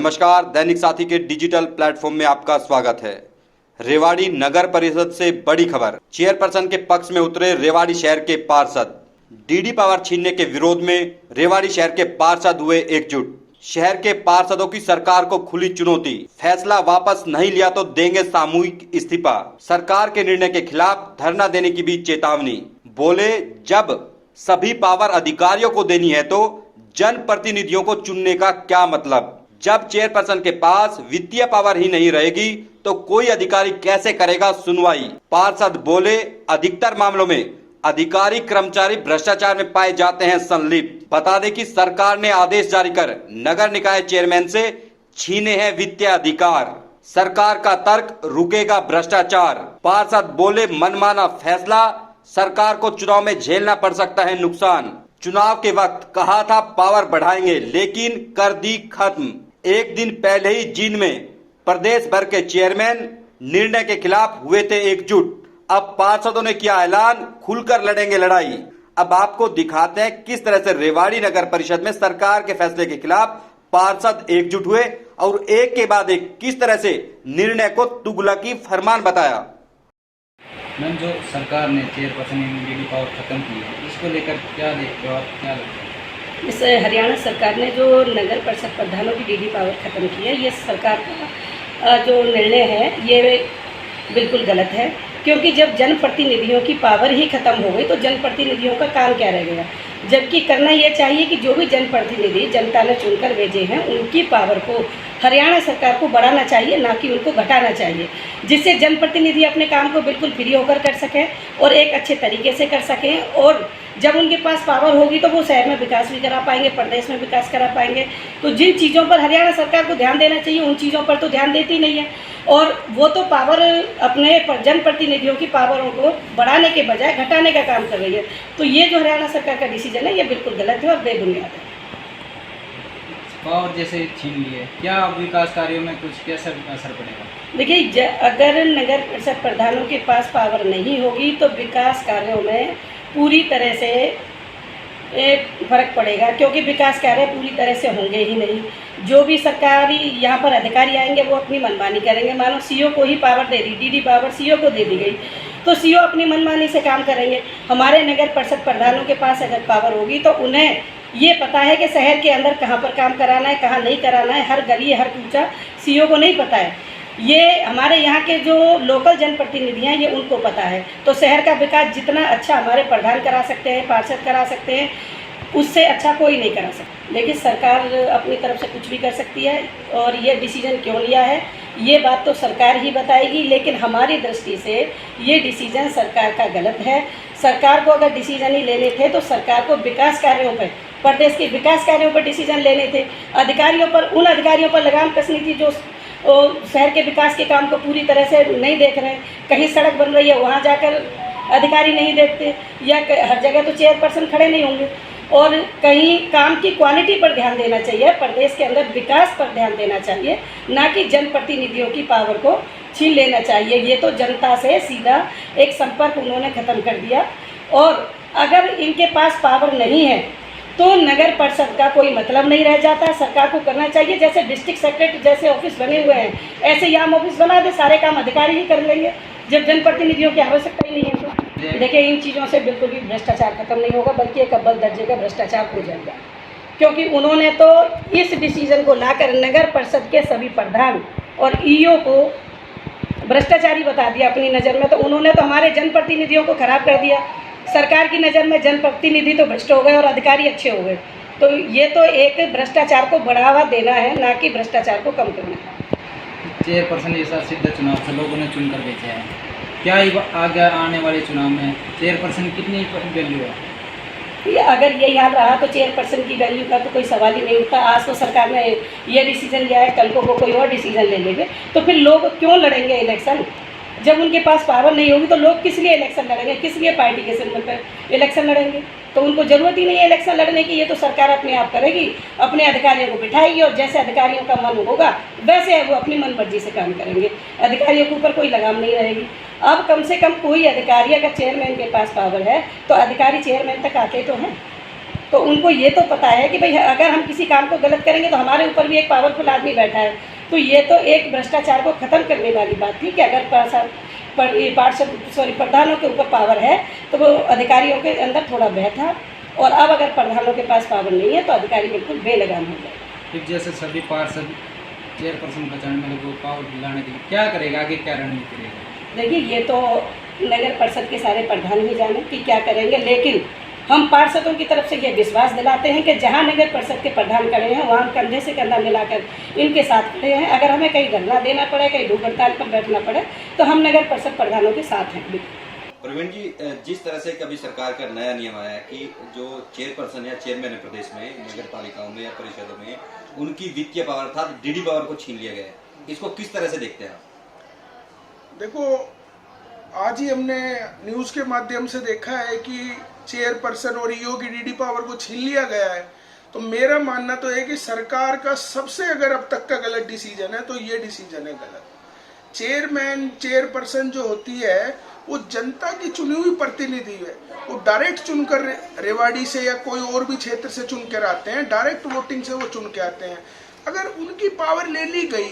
नमस्कार, दैनिक साथी के डिजिटल प्लेटफॉर्म में आपका स्वागत है। रेवाड़ी नगर परिषद से बड़ी खबर। चेयरपर्सन के पक्ष में उतरे रेवाड़ी शहर के पार्षद। डीडी पावर छीनने के विरोध में रेवाड़ी शहर के पार्षद हुए एकजुट। शहर के पार्षदों की सरकार को खुली चुनौती। फैसला वापस नहीं लिया तो देंगे सामूहिक इस्तीफा। सरकार के निर्णय के खिलाफ धरना देने की भी चेतावनी। बोले, जब सभी पावर अधिकारियों को देनी है तो जनप्रतिनिधियों को चुनने का क्या मतलब। जब चेयरपर्सन के पास वित्तीय पावर ही नहीं रहेगी तो कोई अधिकारी कैसे करेगा सुनवाई। पार्षद बोले, अधिकतर मामलों में अधिकारी कर्मचारी भ्रष्टाचार में पाए जाते हैं संलिप्त। बता दें कि सरकार ने आदेश जारी कर नगर निकाय चेयरमैन से छीने हैं वित्तीय अधिकार। सरकार का तर्क, रुकेगा भ्रष्टाचार। पार्षद बोले, मनमाना फैसला, सरकार को चुनाव में झेलना पड़ सकता है नुकसान। चुनाव के वक्त कहा था पावर बढ़ाएंगे, लेकिन कर दी खत्म। एक दिन पहले ही जींद में प्रदेश भर के चेयरमैन निर्णय के खिलाफ हुए थे एकजुट। अब पार्षदों ने किया ऐलान, खुलकर लड़ेंगे लड़ाई। अब आपको दिखाते हैं किस तरह से रेवाड़ी नगर परिषद में सरकार के फैसले के खिलाफ पार्षद एकजुट हुए और एक के बाद एक किस तरह से निर्णय को तुगलकी फरमान बताया। मैम, जो सरकार ने चेयरपर्सन डीडी पावर खत्म की है, इसको लेकर क्या देखते हो आप, क्या लगता है? इस हरियाणा सरकार ने जो नगर परिषद प्रधानों की डीडी पावर खत्म की है, ये सरकार का जो निर्णय है ये बिल्कुल गलत है। क्योंकि जब जनप्रतिनिधियों की पावर ही खत्म हो गई तो जनप्रतिनिधियों का काम क्या रह गया। जबकि करना ये चाहिए कि जो भी जनप्रतिनिधि जनता ने चुनकर भेजे हैं उनकी पावर को हरियाणा सरकार को बढ़ाना चाहिए, ना कि उनको घटाना चाहिए, जिससे जनप्रतिनिधि अपने काम को बिल्कुल फ्री होकर कर सकें और एक अच्छे तरीके से कर सकें। और जब उनके पास पावर होगी तो वो शहर में विकास भी करा पाएंगे, प्रदेश में विकास करा पाएंगे। तो जिन चीज़ों पर हरियाणा सरकार को ध्यान देना चाहिए उन चीज़ों पर तो ध्यान देती नहीं है, और वो तो पावर अपने जनप्रतिनिधियों की पावरों को बढ़ाने के बजाय घटाने का काम कर रही है। तो ये जो हरियाणा सरकार का डिसीजन है ये बिल्कुल गलत है और बेबुनियाद है। पावर जैसे छीन लिए, क्या विकास कार्यों में कुछ कैसा असर पड़ेगा? देखिए, अगर नगर परिषद प्रधानों के पास पावर नहीं होगी तो विकास कार्यों में पूरी तरह से फर्क पड़ेगा, क्योंकि विकास कार्य पूरी तरह से होंगे ही नहीं। जो भी सरकारी यहाँ पर अधिकारी आएंगे वो अपनी मनमानी करेंगे। मानो सीओ को ही पावर दे दी, डीडी पावर सीओ को दे दी गई, तो सीओ अपनी मनमानी से काम करेंगे। हमारे नगर परिषद प्रधानों के पास अगर पावर होगी तो उन्हें ये पता है कि शहर के अंदर कहाँ पर काम कराना है, कहाँ नहीं कराना है, हर गली हर कूचा सीओ को नहीं पता है। ये हमारे यहाँ के जो लोकल जनप्रतिनिधि हैं ये उनको पता है। तो शहर का विकास जितना अच्छा हमारे प्रधान करा सकते हैं, पार्षद करा सकते हैं, उससे अच्छा कोई नहीं करा सकता। लेकिन सरकार अपनी तरफ से कुछ भी कर सकती है, और ये डिसीजन क्यों लिया है ये बात तो सरकार ही बताएगी। लेकिन हमारी दृष्टि से ये डिसीजन सरकार का गलत है। सरकार को अगर डिसीजन ही लेने थे तो सरकार को विकास कार्यों पर, प्रदेश के विकास कार्यों पर डिसीजन लेने थे। अधिकारियों पर, उन अधिकारियों पर लगाम कसनी थी जो शहर के विकास के काम को पूरी तरह से नहीं देख रहे हैं। कहीं सड़क बन रही है वहाँ जाकर अधिकारी नहीं देखते, या हर जगह तो चेयरपर्सन खड़े नहीं होंगे। और कहीं काम की क्वालिटी पर ध्यान देना चाहिए, प्रदेश के अंदर विकास पर ध्यान देना चाहिए, ना कि जनप्रतिनिधियों की पावर को छीन लेना चाहिए। ये तो जनता से सीधा एक संपर्क उन्होंने ख़त्म कर दिया। और अगर इनके पास पावर नहीं है तो नगर परिषद का कोई मतलब नहीं रह जाता। सरकार को करना चाहिए, जैसे डिस्ट्रिक्ट सेक्रेटरी जैसे ऑफिस बने हुए हैं ऐसे ही आम ऑफिस बना दे, सारे काम अधिकारी ही कर लेंगे जब जनप्रतिनिधियों की आवश्यकता ही नहीं है। तो देखिए, इन चीज़ों से बिल्कुल भी भ्रष्टाचार खत्म नहीं होगा, बल्कि एक अव्वल दर्जे का भ्रष्टाचार हो जाएगा। क्योंकि उन्होंने तो इस डिसीजन को लाकर नगर परिषद के सभी प्रधान और ईओ को भ्रष्टाचारी बता दिया अपनी नज़र में। तो उन्होंने तो हमारे जनप्रतिनिधियों को खराब कर दिया। सरकार की नज़र में जनप्रतिनिधि तो भ्रष्ट हो गए और अधिकारी अच्छे हो गए। तो ये तो एक भ्रष्टाचार को बढ़ावा देना है, ना कि भ्रष्टाचार को कम करना है। चेयरपर्सन जैसा सिद्ध चुनाव से लोगों ने चुनकर भेजा है, क्या आगे आने वाले चुनाव में चेयरपर्सन कितनी वैल्यू है? अगर यही हाल रहा तो चेयरपर्सन की वैल्यू का तो कोई सवाल ही नहीं उठता। आज तो सरकार ने ये डिसीजन लिया है, कल को वो कोई और डिसीजन ले लेंगे, तो फिर लोग क्यों लड़ेंगे इलेक्शन? जब उनके पास पावर नहीं होगी तो लोग किस लिए इलेक्शन लड़ेंगे, किस लिए पार्टी के सिंबल पर इलेक्शन लड़ेंगे? तो उनको ज़रूरत ही नहीं है इलेक्शन लड़ने की। ये तो सरकार अपने आप करेगी, अपने अधिकारियों को बिठाएगी और जैसे अधिकारियों का मन होगा वैसे वो अपनी मन मर्जी से काम करेंगे। अधिकारियों के ऊपर कोई लगाम नहीं रहेगी। अब कम से कम कोई अधिकारी, अगर चेयरमैन के पास पावर है तो अधिकारी चेयरमैन तक आते तो हैं। तो उनको ये तो पता है कि भाई अगर हम किसी काम को गलत करेंगे तो हमारे ऊपर भी एक पावरफुल आदमी बैठा है। तो ये तो एक भ्रष्टाचार को ख़त्म करने वाली बात थी कि अगर प्रधानों के ऊपर पावर है तो वो अधिकारियों के अंदर थोड़ा भय था, और अब अगर प्रधानों के पास पावर नहीं है तो अधिकारी बिल्कुल बेलगाम हो जाए। फिर जैसे सभी पार्षद चेयरपर्सन बचाने में लोग पावर दिलाने के लिए क्या करेगा, आगे क्या रणनीति रहेगा? देखिए, ये तो नगर परिषद के सारे प्रधान ही जाने कि क्या करेंगे, लेकिन हम पार्षदों की तरफ से ये विश्वास दिलाते हैं कि जहाँ नगर परिषद के प्रधान खड़े हैं वहाँ कंधे से कंधा मिलाकर इनके साथ खड़े हैं। अगर हमें कहीं धरना देना पड़े, कहीं भूख हड़ताल पर बैठना पड़े, तो हम नगर परिषद प्रधानों के साथ हैं। प्रवीण जी, जिस तरह से कभी सरकार का नया नियम आया कि जो चेयरपर्सन या चेयरमैन है प्रदेश में नगर पालिकाओं में या परिषदों में, उनकी वित्तीय पावर था, डीडी पावर को छीन लिया गया है, इसको किस तरह से देखते हैं आप? देखो, आज ही हमने न्यूज़ के माध्यम से देखा है कि चेयरपर्सन और ईओ की डीडी पावर को छीन लिया गया है। तो मेरा मानना तो है कि सरकार का सबसे अगर अब तक का गलत डिसीजन है तो ये डिसीजन है गलत। चेयरमैन चेयरपर्सन जो होती है वो जनता की चुनी हुई प्रतिनिधि है। वो डायरेक्ट चुनकर रेवाड़ी से या कोई और भी क्षेत्र से चुन कर आते हैं, डायरेक्ट वोटिंग से वो चुन के आते हैं। अगर उनकी पावर ले ली गई,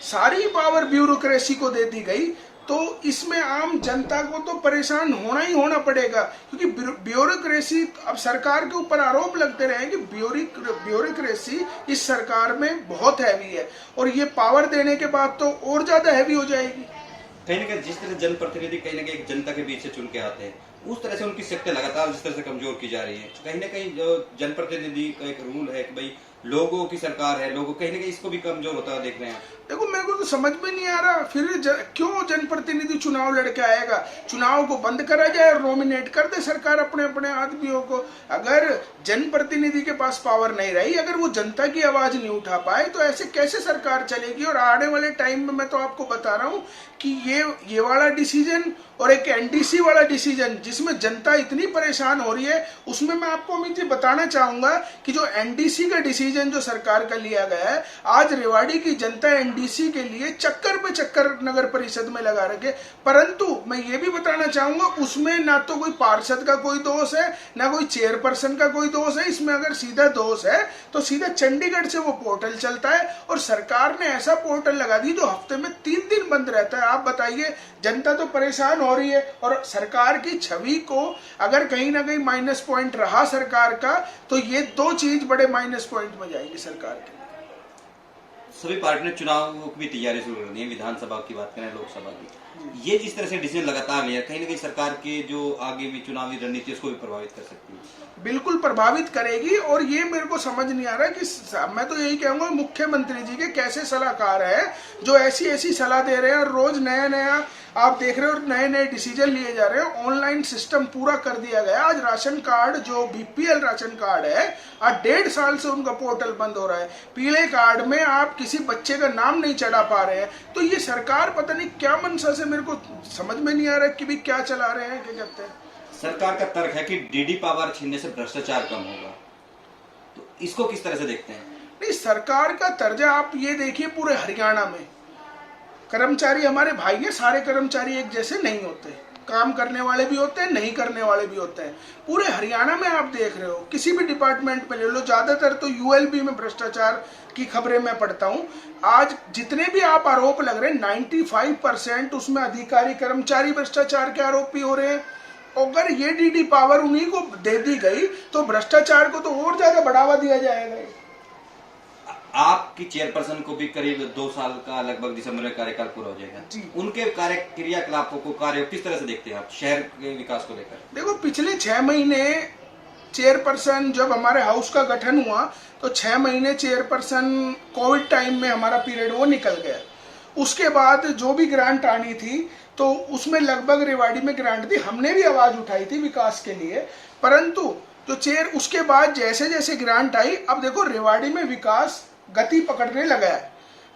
सारी पावर ब्यूरोक्रेसी को दे दी गई, तो इसमें आम जनता को तो परेशान होना ही होना पड़ेगा, क्योंकि ब्यूरोक्रेसी, अब सरकार के ऊपर आरोप लगते रहे कि ब्यूरोक्रेसी इस सरकार में बहुत हैवी है, और ये पावर देने के बाद तो और ज्यादा हैवी हो जाएगी। कहीं ना कहीं जिस तरह जनप्रतिनिधि कहीं ना कहीं एक जनता के बीच से चुन के आते हैं, उस तरह से उनकी शक्ति लगातार जिस तरह से कमजोर की जा रही है, कहीं ना कहीं जो जनप्रतिनिधि का एक रूल है कि भाई लोगों की सरकार है, लोगों कहीं ना कहीं इसको भी कमजोर होता देख रहे हैं। देखो, मेरे को तो समझ में नहीं आ रहा फिर क्यों जनप्रतिनिधि चुनाव लड़के आएगा। चुनाव को बंद करा जाए और नॉमिनेट कर दे सरकार अपने अपने आदमियों को। अगर जनप्रतिनिधि के पास पावर नहीं रही, अगर वो जनता की आवाज नहीं उठा पाए, तो ऐसे कैसे सरकार चलेगी। और आने वाले टाइम में मैं तो आपको बता रहा हूँ कि ये वाला डिसीजन और एक एनडीसी वाला डिसीजन जिसमें जनता इतनी परेशान हो रही है, उसमें मैं आपको अमित जी बताना चाहूंगा कि जो एनडीसी का डिसीजन जो सरकार का लिया गया है, आज रेवाड़ी की जनता एनडीसी के लिए चक्कर पे चक्कर नगर परिषद में लगा रखे। परंतु मैं ये भी बताना चाहूंगा, उसमें ना तो कोई पार्षद का कोई दोष है, ना कोई चेयरपर्सन का कोई दोष है। इसमें अगर सीधा दोष है तो सीधा चंडीगढ़ से वो पोर्टल चलता है, और सरकार ने ऐसा पोर्टल लगा दी जो हफ्ते में 3 दिन बंद रहता है। आप बताइए, जनता तो परेशान हो रही है, और सरकार की छवि को अगर कहीं ना कहीं माइनस पॉइंट रहा सरकार का, तो ये 2 चीज बड़े माइनस पॉइंट में जाएगी सरकार के। सभी पार्टी ने चुनाव की तैयारी शुरू कर दी है, विधानसभा की बात करें, लोकसभा की। ये जिस तरह से डिसीजन लगातार लिया, कहीं ना कहीं सरकार के जो आगे भी चुनावी रणनीति उसको भी प्रभावित कर सकती है। बिल्कुल प्रभावित करेगी। और ये मेरे को समझ नहीं आ रहा कि मैं तो यही कहूंगा, मुख्यमंत्री जी के कैसे सलाहकार है जो ऐसी ऐसी सलाह दे रहे हैं, और रोज नया नया आप देख रहे हो, नए नए डिसीजन लिए जा रहे हैं। ऑनलाइन सिस्टम पूरा कर दिया गया। आज राशन कार्ड जो बीपीएल राशन कार्ड है, आज 1.5 साल से उनका पोर्टल बंद हो रहा है। पीले कार्ड में आप किसी बच्चे का नाम नहीं चढ़ा पा रहे हैं। तो ये सरकार पता नहीं क्या मनसा से, मेरे को समझ में नहीं आ रहा कि भी क्या चला रहे हैं, क्या कहते हैं। सरकार का तर्क है कि डीडी पावर छीनने से भ्रष्टाचार कम होगा, तो इसको किस तरह से देखते हैं? नहीं, सरकार का तर्जा आप ये देखिए, पूरे हरियाणा में कर्मचारी हमारे भाई हैं, सारे कर्मचारी एक जैसे नहीं होते। काम करने वाले भी होते हैं, नहीं करने वाले भी होते हैं। पूरे हरियाणा में आप देख रहे हो, किसी भी डिपार्टमेंट में ले लो, ज्यादातर तो यूएलबी में भ्रष्टाचार की खबरें मैं पढ़ता हूं। आज जितने भी आप आरोप लग रहे हैं, 95% उसमें अधिकारी कर्मचारी भ्रष्टाचार के आरोपी हो रहे हैं। अगर ये डीडी पावर उन्हीं को दे दी गई तो भ्रष्टाचार को तो और ज्यादा बढ़ावा दिया जाएगा। आपकी चेयरपर्सन को भी करीब 2 साल का लगभग दिसंबर में कार्यकाल पूरा हो जाएगा जी। उनके कार्य क्रियाकलापों को, कार्य किस तरह से देखते हैं आप शहर के विकास को लेकर? देखो, पिछले 6 महीने चेयरपर्सन, जब हमारे हाउस का गठन हुआ तो 6 महीने चेयरपर्सन कोविड टाइम में हमारा पीरियड वो निकल गया। उसके बाद जो भी ग्रांट आनी थी तो उसमें लगभग रेवाड़ी में ग्रांट दी, हमने भी आवाज उठाई थी विकास के लिए। परंतु जो उसके बाद जैसे जैसे ग्रांट आई, अब देखो रेवाड़ी में विकास गति पकड़ने लगा है,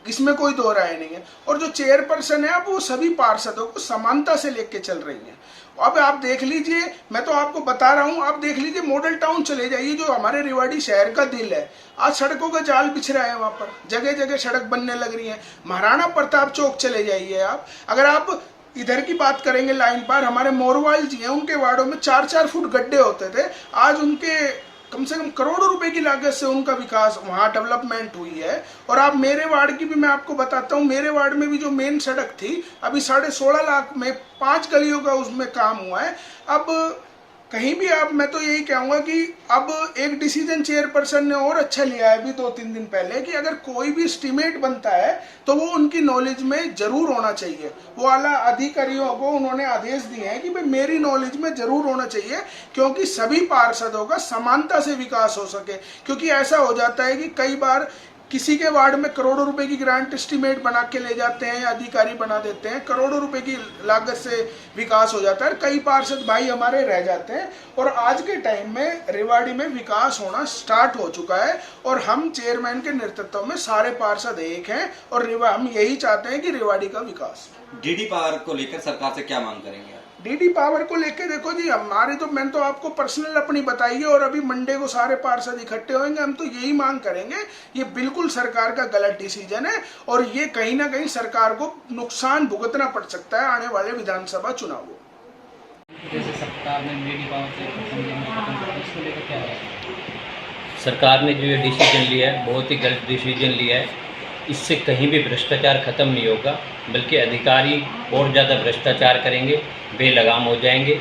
इसमें कोई दो राय नहीं है। और जो चेयरपर्सन है, अब वो सभी पार्षदों को समानता से लेके चल रही है। अब आप देख लीजिए, मैं तो आपको बता रहा हूँ, आप देख लीजिए मॉडल टाउन चले जाइए जो हमारे रेवाड़ी शहर का दिल है। आज सड़कों का जाल बिछ रहा है, वहां पर जगह जगह सड़क बनने लग रही है। महाराणा प्रताप चौक चले जाइए आप, अगर आप इधर की बात करेंगे लाइन पार, हमारे मोरवाल जी हैं, उनके वार्डों में 4-4 फुट गड्ढे होते थे, आज उनके कम से कम करोड़ों रुपए की लागत से उनका विकास वहाँ डेवलपमेंट हुई है। और आप मेरे वार्ड की भी मैं आपको बताता हूँ, मेरे वार्ड में भी जो मेन सड़क थी अभी 16.5 लाख में 5 गलियों का उसमें काम हुआ है। अब कहीं भी आप, मैं तो यही कहूँगा कि अब एक डिसीजन चेयरपर्सन ने और अच्छा लिया है अभी 2-3 दिन पहले कि अगर कोई भी एस्टीमेट बनता है तो वो उनकी नॉलेज में जरूर होना चाहिए। वो आला अधिकारियों को उन्होंने आदेश दिए हैं कि भाई मेरी नॉलेज में जरूर होना चाहिए, क्योंकि सभी पार्षदों का समानता से विकास हो सके। क्योंकि ऐसा हो जाता है कि कई बार किसी के वार्ड में करोड़ों रुपए की ग्रांट एस्टीमेट बना के ले जाते हैं या अधिकारी बना देते हैं, करोड़ों रुपए की लागत से विकास हो जाता है, कई पार्षद भाई हमारे रह जाते हैं। और आज के टाइम में रेवाड़ी में विकास होना स्टार्ट हो चुका है और हम चेयरमैन के नेतृत्व में सारे पार्षद एक हैं और हम यही चाहते हैं कि रेवाड़ी का विकास। डीडी पावर को लेकर सरकार से क्या मांग करेंगे? डीडी पावर को लेके देखो जी, हमारी तो मैंने तो आपको पर्सनल अपनी बताई है और अभी मंडे को सारे पार्षद इकट्ठे होंगे, हम तो यही मांग करेंगे। ये बिल्कुल सरकार का गलत डिसीजन है और ये कहीं ना कहीं सरकार को नुकसान भुगतना पड़ सकता है आने वाले विधानसभा चुनावों। जैसे सरकार ने डीडी पावर से खत्म कर, इसको लेकर क्या है? सरकार ने जो ये डिसीजन लिया है बहुत ही गलत डिसीजन लिया है। इससे कहीं भी भ्रष्टाचार खत्म नहीं होगा, बल्कि अधिकारी और ज़्यादा भ्रष्टाचार करेंगे, बेलगाम हो जाएंगे।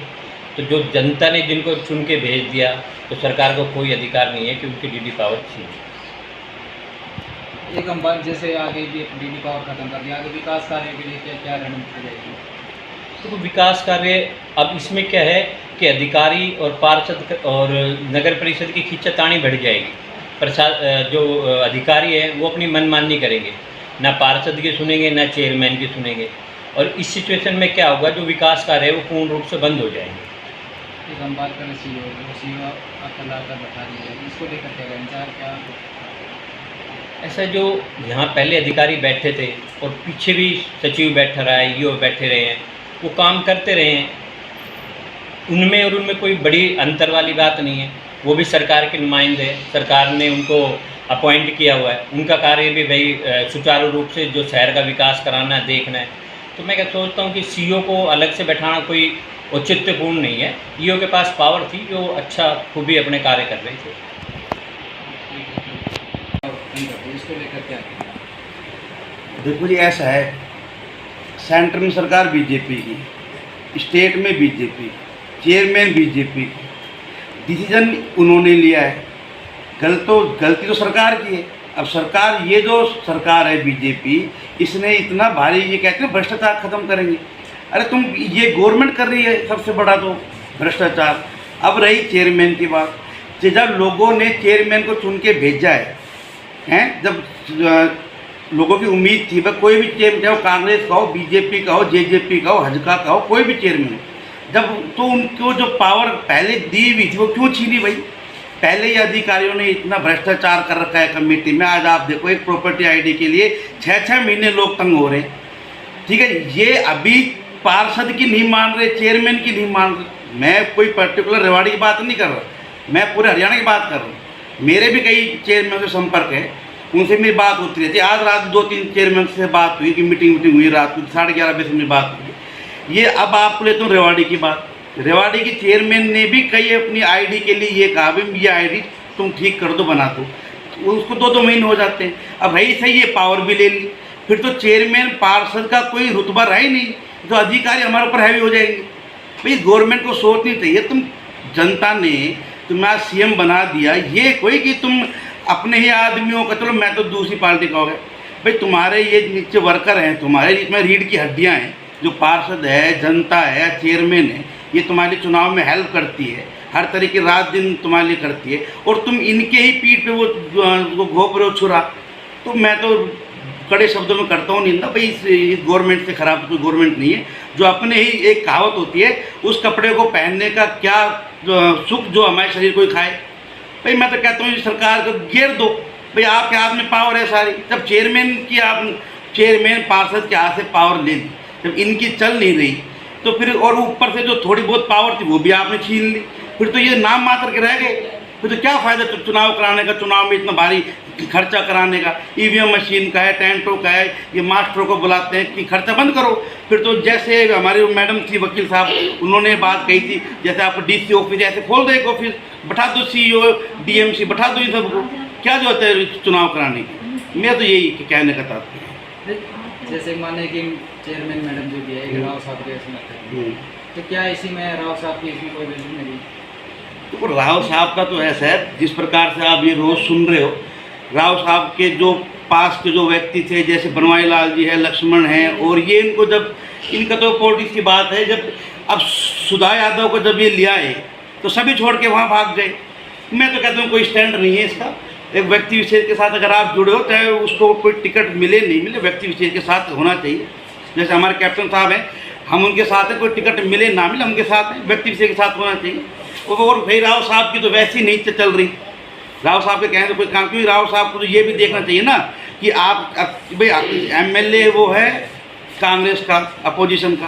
तो जो जनता ने जिनको चुन के भेज दिया तो सरकार को कोई अधिकार नहीं है कि उनकी डीडी पावर छीने। एक हम बात, जैसे आगे भी डीडी पावर खत्म कर दिया, आगे विकास कार्य के लिए क्या क्या रणनीति रहेगी? तो विकास कार्य अब इसमें क्या है कि अधिकारी और पार्षद और नगर परिषद की खींचातानी बढ़ जाएगी। जो अधिकारी हैं वो अपनी मनमानी करेंगे, ना पार्षद की सुनेंगे ना चेयरमैन की सुनेंगे, और इस सिचुएशन में क्या होगा, जो विकास कार्य है वो पूर्ण रूप से बंद हो जाएंगे। एक हम बात करें सीओ आपका लाकर बैठा दिया, इसको लेकर क्या विचार क्या? ऐसा जो यहाँ पहले अधिकारी बैठे थे और पीछे भी सचिव बैठा रहा है, ईओ बैठे रहे हैं, वो काम करते रहे हैं, उनमें और उनमें कोई बड़ी अंतर वाली बात नहीं है। वो भी सरकार के नुमाइंदे हैं, सरकार ने उनको अपॉइंट किया हुआ है, उनका कार्य भी भाई सुचारू रूप से जो शहर का विकास कराना है, देखना है। तो मैं क्या सोचता हूँ कि सीईओ को अलग से बैठाना कोई औचित्यपूर्ण नहीं है। ईओ के पास पावर थी, जो अच्छा खूबी अपने कार्य कर रहे थे। इसको लेकर क्या? देखो जी, ऐसा है, सेंटर में सरकार बीजेपी की, स्टेट में बीजेपी, चेयरमैन बीजेपी, डिसीजन उन्होंने लिया है। गलती तो सरकार की है। अब सरकार, ये जो सरकार है बीजेपी, इसने इतना भारी, ये कहते हैं भ्रष्टाचार खत्म करेंगे। अरे तुम, ये गवर्नमेंट कर रही है सबसे बड़ा तो भ्रष्टाचार। अब रही चेयरमैन की बात, जब लोगों ने चेयरमैन को चुन के भेजा है, जब लोगों की उम्मीद थी, वह कोई भी चेयरमैन, चाहे वो कांग्रेस का हो, बीजेपी का हो, जेजेपी का हो, हजका का हो, कोई भी चेयरमैन, जब तो उनको जो पावर पहले दी हुई थी वो क्यों छीनी भाई? पहले ही अधिकारियों ने इतना भ्रष्टाचार कर रखा है कमेटी में। आज आप देखो, एक प्रॉपर्टी आईडी के लिए 6-6 महीने लोग तंग हो रहे हैं। ठीक है, ये अभी पार्षद की नहीं मान रहे, चेयरमैन की नहीं मान रहे। मैं कोई पर्टिकुलर रेवाड़ी की बात नहीं कर रहा, मैं पूरे हरियाणा की बात कर रहा हूँ। मेरे भी कई चेयरमैन से संपर्क है, उनसे मेरी बात होती रहती है। आज रात 2-3 चेयरमैन से बात हुई कि मीटिंग हुई, रात को 11:30 बजे मेरी बात हुई। ये अब आप लेते हो रेवाड़ी की बात, रेवाड़ी की चेयरमैन ने भी कई अपनी आईडी के लिए ये कहा, भाई ये आईडी तुम ठीक कर दो, बना दो, उसको 2-2 महीने हो जाते हैं। अब भाई सही, ये पावर भी ले ली, फिर तो चेयरमैन पार्षद का कोई रुतबा रहा ही नहीं, तो अधिकारी हमारे ऊपर हैवी हो जाएंगे। भाई गवर्नमेंट को सोचनी चाहिए, तुम जनता ने तुम्हें आज सीएम बना दिया, ये कोई कि तुम अपने ही आदमियों का, चलो मैं तो दूसरी पार्टी का हो गया, भाई तुम्हारे ये नीचे वर्कर हैं, तुम्हारे इसमें रीढ़ की हड्डियाँ हैं, जो पार्षद है, जनता है, चेयरमैन है, ये तुम्हारे चुनाव में हेल्प करती है, हर तरह की रात दिन तुम्हारे लिए करती है, और तुम इनके ही पीठ पे वो घोप रहे हो छुरा। तो मैं तो कड़े शब्दों में करता हूँ निंदा, भाई इस गवर्नमेंट से खराब कोई गवर्नमेंट नहीं है, जो अपने ही, एक कहावत होती है, उस कपड़े को पहनने का क्या सुख जो हमारे शरीर को ही खाए। भाई मैं तो कहता हूँ सरकार को घेर दो, भाई आपके हाथ में पावर है सारी। जब चेयरमैन पार्षद के हाथ से पावर ले ली, जब इनकी चल नहीं रही, तो फिर और ऊपर से जो थोड़ी बहुत पावर थी वो भी आपने छीन ली, फिर तो ये नाम मात्र के रह गए। फिर तो क्या फ़ायदा चुनाव कराने का, चुनाव में इतना भारी खर्चा कराने का, ईवीएम मशीन का है, टेंटों का है, ये मास्टरों को बुलाते हैं कि खर्चा बंद करो। फिर तो जैसे हमारी मैडम थी वकील साहब, उन्होंने बात कही थी, जैसे आप डीसी ऑफिस ऐसे खोल दो एक ऑफिस, बैठा दो CEO DMC, बैठा दो इन सबको, क्या जरूरत है चुनाव कराने की। मैं तो यही कहने का तात्पर्य है। जैसे माने कि चेयरमैन मैडम जो भी है एक राव साहब के समर्थक हैं, तो क्या इसी में राव साहब की इसमें कोई वैल्यू नहीं? तो राव साहब का तो ऐसा है, जिस प्रकार से आप ये रोज़ सुन रहे हो, राव साहब के जो पास के जो व्यक्ति थे, जैसे बनवारी लाल जी है, लक्ष्मण है, और ये इनको जब इनका तो पॉलिटिक्स की बात है, जब अब सुधा यादव को जब ये लिया है तो सभी छोड़ के वहाँ भाग गए। मैं तो कहता हूँ कोई स्टैंड नहीं है इसका। एक व्यक्ति विशेष के साथ अगर आप जुड़े हो, चाहे उसको कोई टिकट मिले नहीं मिले, व्यक्ति विशेष के साथ होना चाहिए। जैसे हमारे कैप्टन साहब हैं, हम उनके साथ हैं, कोई टिकट मिले ना मिले उनके साथ हैं, व्यक्ति विशेष के साथ होना चाहिए। और भाई राव साहब की तो वैसी नहीं चल रही, राव साहब के कहने तो कोई काम, क्योंकि राव साहब को तो ये भी देखना चाहिए ना कि आप भाई MLA वो है कांग्रेस का, अपोजिशन का,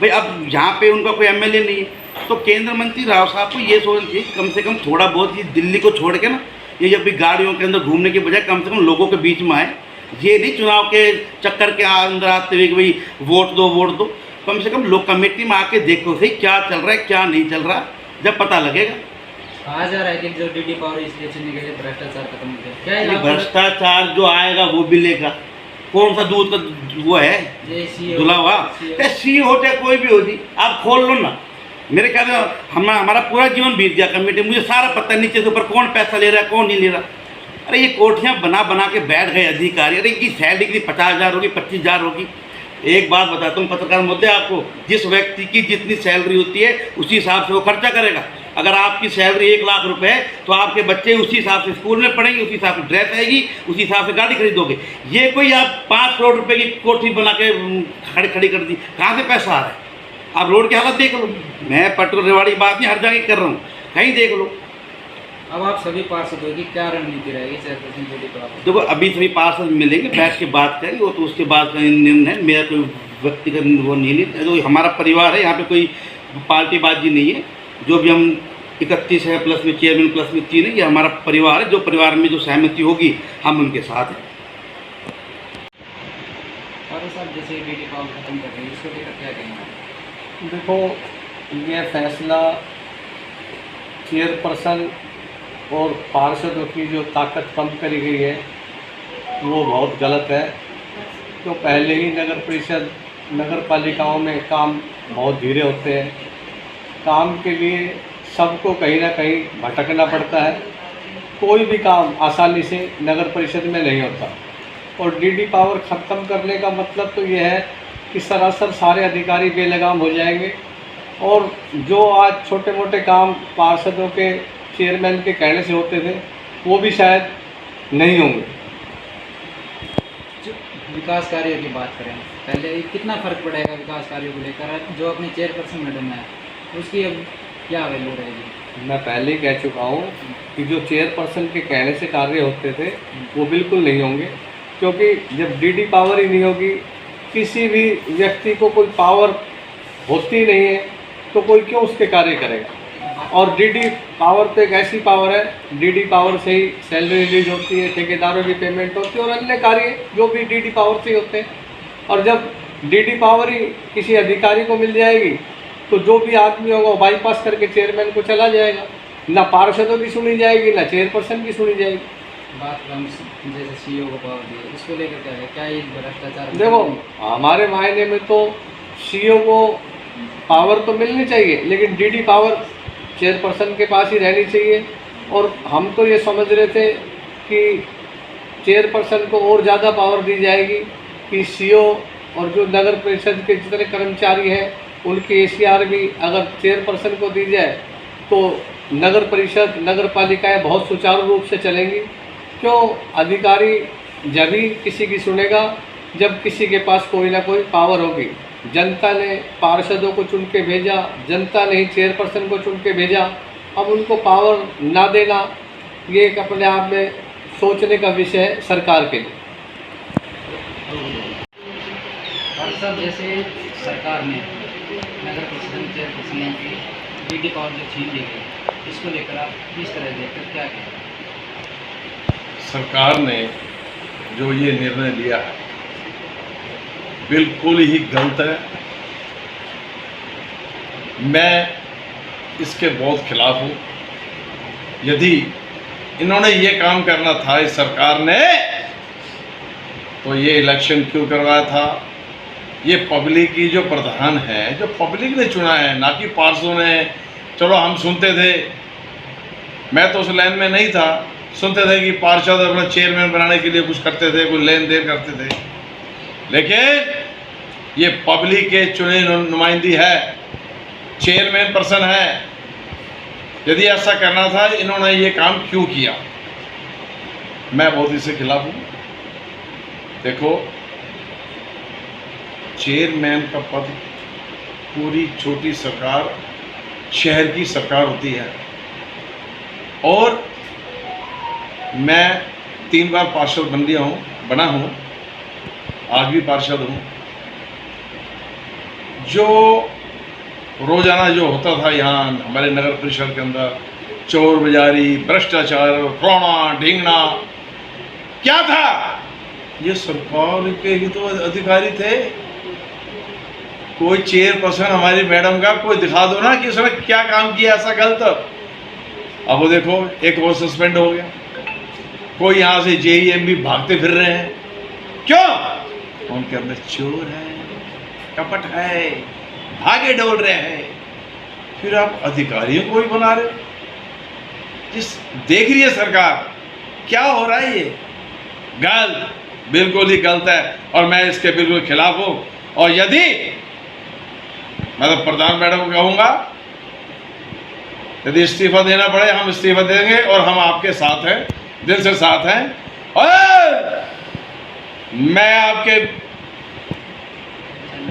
भाई अब यहाँ पे उनका कोई MLA नहीं है, तो केंद्र मंत्री राव साहब को ये सोचना चाहिए कम से कम थोड़ा बहुत ये दिल्ली को छोड़ के ना, ये जब भी गाड़ियों के अंदर घूमने के बजाय कम से कम लोगों के बीच में आए। ये नहीं चुनाव के चक्कर के अंदर आते हुए कि भाई वोट दो, कम से कम लोग कमेटी में आके देखो सही क्या चल रहा है क्या नहीं चल रहा, जब पता लगेगा। कहा जा रहा है कि जो DD पावर इसलिए चुनने के लिए भ्रष्टाचार खत्म हो गया, क्या ये भ्रष्टाचार जो आएगा वो भी लेगा। कौन सा दूध का वो है धुला हुआ, CEO हो चाहे कोई भी हो जी, आप खोल लो ना। मेरे ख्याल में हमारा पूरा जीवन बीत गया कमेटी, मुझे सारा पता है नीचे से ऊपर कौन पैसा ले रहा है कौन नहीं ले रहा। अरे ये कोठियाँ बना के बैठ गए अधिकारी। अरे इनकी सैलरी कितनी 50,000 होगी 25,000 होगी। एक बात बताता हूँ पत्रकार मुद्दे आपको, जिस व्यक्ति की जितनी सैलरी होती है उसी हिसाब से वो खर्चा करेगा। अगर आपकी सैलरी 1 लाख रुपए है तो आपके बच्चे उसी हिसाब से स्कूल में पढ़ेंगे, उसी हिसाब से ड्रेस आएगी, उसी हिसाब से गाड़ी खरीदोगे। ये कोई आप 5 करोड़ रुपए की कोठी बना के खड़ी कर दी, कहाँ से पैसा आ रहा है? आप रोड की हालत देख लो। मैं पर्टिकुलर रेवाड़ी की बात नहीं हर जगह कर रहा हूँ, कहीं देख लो। अब आप सभी पार्षदों की क्या रणनीति रहेगी चेयरपर्सन DD पावर? देखो अभी सभी पार्षद मिलेंगे, बैठ के बात करेंगे, वो तो उसके बाद का निर्णय है। मेरा कोई व्यक्तिगत वो नहीं है, जो हमारा परिवार है, यहाँ पे कोई पार्टीबाजी नहीं है। जो भी हम 31 है प्लस में चेयरमैन प्लस में 3 है, ये हमारा परिवार है। जो परिवार में जो सहमति होगी हम उनके साथ हैं। और साहब जैसे DD पावर खत्म कर रही है, इसको लेकर क्या कहेंगे? देखो ये फैसला चेयरपर्सन और पार्षदों की जो ताकत कम करी गई है वो बहुत गलत है। तो पहले ही नगर परिषद नगर पालिकाओं में काम बहुत धीरे होते हैं, काम के लिए सबको कहीं ना कहीं भटकना पड़ता है, कोई भी काम आसानी से नगर परिषद में नहीं होता। और DD पावर ख़त्म करने का मतलब तो ये है कि सरासर सारे अधिकारी बेलगाम हो जाएंगे और जो आज छोटे मोटे काम पार्षदों के चेयरमैन के कहने से होते थे वो भी शायद नहीं होंगे। जो विकास कार्यों की बात करें, पहले कितना फ़र्क पड़ेगा विकास कार्यों को लेकर? जो अपनी चेयरपर्सन मैडम है उसकी अब क्या वैल्यू रहेगी? मैं पहले ही कह चुका हूँ कि जो चेयरपर्सन के कहने से कार्य होते थे वो बिल्कुल नहीं होंगे, क्योंकि जब DD पावर ही नहीं होगी, किसी भी व्यक्ति को कोई पावर होती नहीं है तो कोई क्यों उसके कार्य करेगा। और DD पावर तो एक ऐसी पावर है, DD पावर से ही सैलरी रिलीज होती है, ठेकेदारों की पेमेंट होती है और अन्य कार्य जो भी DD पावर से ही होते हैं। और जब DD पावर ही किसी अधिकारी को मिल जाएगी तो जो भी आदमी होगा वो बाईपास करके चेयरमैन को चला जाएगा, ना पार्षदों की सुनी जाएगी ना चेयरपर्सन की सुनी जाएगी। बात हम जैसे CEO को पावर दी, इसको लेकर क्या है? क्या ये भ्रष्टाचार? देखो हमारे मायने में तो CEO को पावर तो मिलनी चाहिए, लेकिन DD पावर चेयरपर्सन के पास ही रहनी चाहिए। और हम तो ये समझ रहे थे कि चेयरपर्सन को और ज़्यादा पावर दी जाएगी कि CEO और जो नगर परिषद के जितने कर्मचारी हैं उनकी ACR भी अगर चेयरपर्सन को दी जाए तो नगर परिषद नगर पालिकाएँ बहुत सुचारू रूप से चलेंगी। क्यों? अधिकारी जब ही किसी की सुनेगा जब किसी के पास कोई ना कोई पावर होगी। जनता ने पार्षदों को चुन के भेजा, जनता ने ही चेयरपर्सन को चुन के भेजा। अब उनको पावर ना देना ये एक अपने आप में सोचने का विषय है सरकार के लिए। और सब जैसे सरकार ने नगर परिषद चेयरपर्सन की DD पावर जो छीन ली गई, इसको लेकर आप किस तरह देखकर क्या कहें? सरकार ने जो ये निर्णय लिया है बिल्कुल ही गलत है। मैं इसके बहुत खिलाफ हूँ। यदि इन्होंने ये काम करना था इस सरकार ने, तो ये इलेक्शन क्यों करवाया था? ये पब्लिक की जो प्रधान है, जो पब्लिक ने चुना है, ना कि पार्षदों ने। चलो हम सुनते थे, मैं तो उस लाइन में नहीं था, सुनते थे कि पार्षद अपना चेयरमैन बनाने के लिए कुछ करते थे, कुछ लेन देन करते थे, लेकिन ये पब्लिक के चुने नुमाइंदी है, चेयरमैन पर्सन है। यदि ऐसा करना था, इन्होंने ये काम क्यों किया? मैं बहुत इसके खिलाफ हूँ। देखो, चेयरमैन का पद पूरी छोटी सरकार, शहर की सरकार होती है, और मैं 3 बार पार्षद बना हूँ, आज भी पार्षद हूँ। जो रोजाना जो होता था यहाँ हमारे नगर परिषद के अंदर, चोर बाजारी, भ्रष्टाचार, फलाना ढींगना, क्या था? ये सरकार के ही तो अधिकारी थे। कोई चेयरपर्सन हमारी मैडम का कोई दिखा दो ना कि उसने क्या काम किया ऐसा गलत। अब वो देखो, एक और सस्पेंड हो गया। कोई यहाँ से JEM भी भागते फिर रहे हैं, क्यों? उनके अंदर चोर है, कपट है, भागे डोल रहे हैं। फिर आप अधिकारियों को ही बना रहे हो। जिस देख रही है सरकार क्या हो रहा है, ये गलत, बिल्कुल ही गलत है, और मैं इसके बिल्कुल खिलाफ हूँ। और यदि मैं तो प्रधान मैडम को कहूँगा, यदि इस्तीफा देना पड़े हम इस्तीफा देंगे, और हम आपके साथ हैं, दिल से साथ हैं। और मैं आपके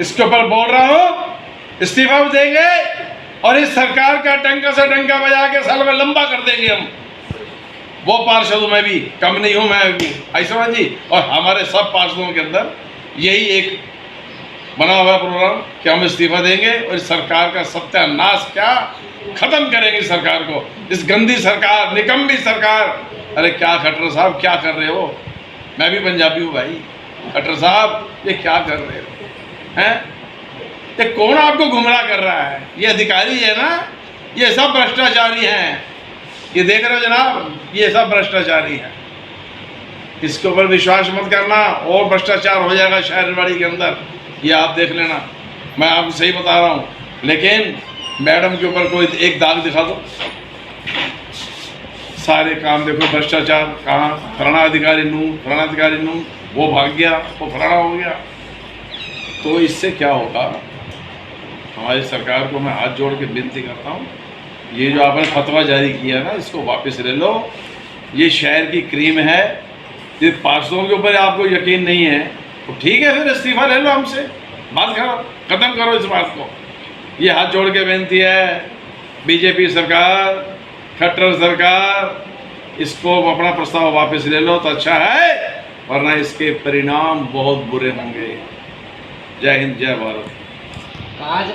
इसके ऊपर बोल रहा हूँ, इस्तीफा भी देंगे, और इस सरकार का डंका से डंका बजा के साल में लंबा कर देंगे हम। वो पार्षदों में भी कम नहीं हूँ मैं, आयुष्मान जी, और हमारे सब पार्षदों के अंदर यही एक बना हुआ प्रोग्राम कि हम इस्तीफा देंगे और इस सरकार का सत्यानाश क्या खत्म करेंगे सरकार को, इस गंदी सरकार, निकम्मी सरकार। अरे क्या खट्टर साहब क्या कर रहे हो? मैं भी पंजाबी हूँ भाई। खट्टर साहब ये क्या कर रहे हो हैं? ये कौन आपको गुमराह कर रहा है? ये अधिकारी है ना, ये सब भ्रष्टाचारी हैं। ये देख रहे हो जनाब, ये सब भ्रष्टाचारी हैं। इसके ऊपर विश्वास मत करना, और भ्रष्टाचार हो जाएगा शहर रेवाड़ी के अंदर, ये आप देख लेना। मैं आपको सही बता रहा हूँ। लेकिन मैडम के ऊपर कोई एक दाग दिखा दो, सारे काम देखो भ्रष्टाचार। कहाँ फलाना अधिकारी नू, वो भाग गया, वो फलाना हो गया। तो इससे क्या होगा? हमारी सरकार को मैं हाथ जोड़ के विनती करता हूँ, ये जो आपने फतवा जारी किया ना, इसको वापस ले लो। ये शहर की क्रीम है। ये पार्षदों के ऊपर आपको यकीन नहीं है तो ठीक है, फिर इस्तीफा ले लो हमसे, बात करो, ख़त्म करो इस बात को। ये हाथ जोड़ के विनती है, बीजेपी सरकार, खट्टर सरकार, इसको अपना प्रस्ताव वापस ले लो तो अच्छा है, वरना इसके परिणाम बहुत बुरे होंगे। जय हिंद, जय भारत। आज